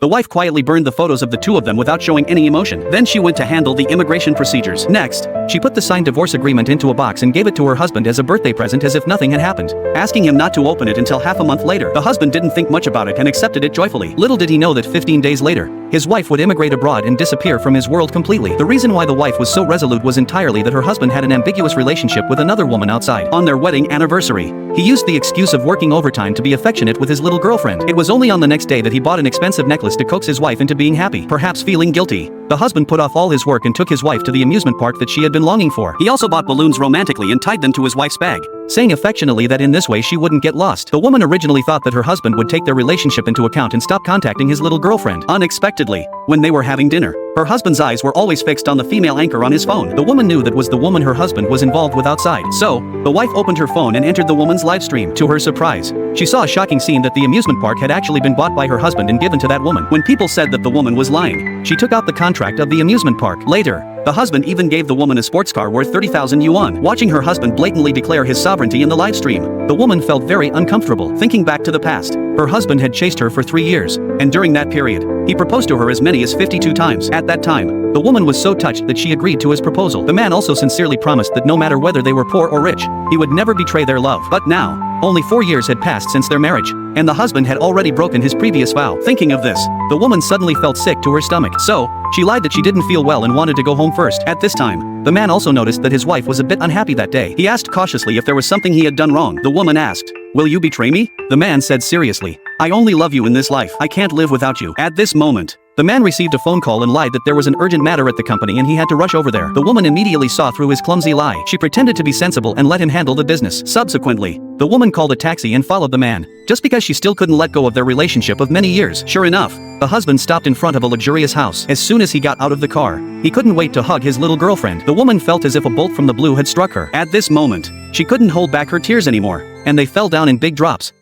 The wife quietly burned the photos of the two of them without showing any emotion. Then she went to handle the immigration procedures. Next, she put the signed divorce agreement into a box and gave it to her husband as a birthday present as if nothing had happened, asking him not to open it until half a month later. The husband didn't think much about it and accepted it joyfully. Little did he know that 15 days later, his wife would immigrate abroad and disappear from his world completely. The reason why the wife was so resolute was entirely that her husband had an ambiguous relationship with another woman outside. On their wedding anniversary, he used the excuse of working overtime to be affectionate with his little girlfriend. It was only on the next day that he bought an expensive necklace to coax his wife into being happy. Perhaps feeling guilty, the husband put off all his work and took his wife to the amusement park that she had been longing for. He also bought balloons romantically and tied them to his wife's bag, saying affectionately that in this way she wouldn't get lost. The woman originally thought that her husband would take their relationship into account and stop contacting his little girlfriend. Unexpectedly, when they were having dinner, her husband's eyes were always fixed on the female anchor on his phone. The woman knew that was the woman her husband was involved with outside. So, the wife opened her phone and entered the woman's live stream. To her surprise, she saw a shocking scene that the amusement park had actually been bought by her husband and given to that woman. When people said that the woman was lying, she took out the contract of the amusement park. Later, the husband even gave the woman a sports car worth 30,000 yuan. Watching her husband blatantly declare his sovereignty in the live stream, the woman felt very uncomfortable. Thinking back to the past, her husband had chased her for 3 years, and during that period, he proposed to her as many as 52 times. At that time, the woman was so touched that she agreed to his proposal. The man also sincerely promised that no matter whether they were poor or rich, he would never betray their love. But now, only 4 years had passed since their marriage, and the husband had already broken his previous vow. Thinking of this, the woman suddenly felt sick to her stomach. So, she lied that she didn't feel well and wanted to go home first. At this time, the man also noticed that his wife was a bit unhappy that day. He asked cautiously if there was something he had done wrong. The woman asked, "Will you betray me?" The man said seriously, "I only love you in this life. I can't live without you." At this moment, the man received a phone call and lied that there was an urgent matter at the company and he had to rush over there. The woman immediately saw through his clumsy lie. She pretended to be sensible and let him handle the business. Subsequently, the woman called a taxi and followed the man, just because she still couldn't let go of their relationship of many years. Sure enough, the husband stopped in front of a luxurious house. As soon as he got out of the car, he couldn't wait to hug his little girlfriend. The woman felt as if a bolt from the blue had struck her. At this moment, she couldn't hold back her tears anymore, and they fell down in big drops.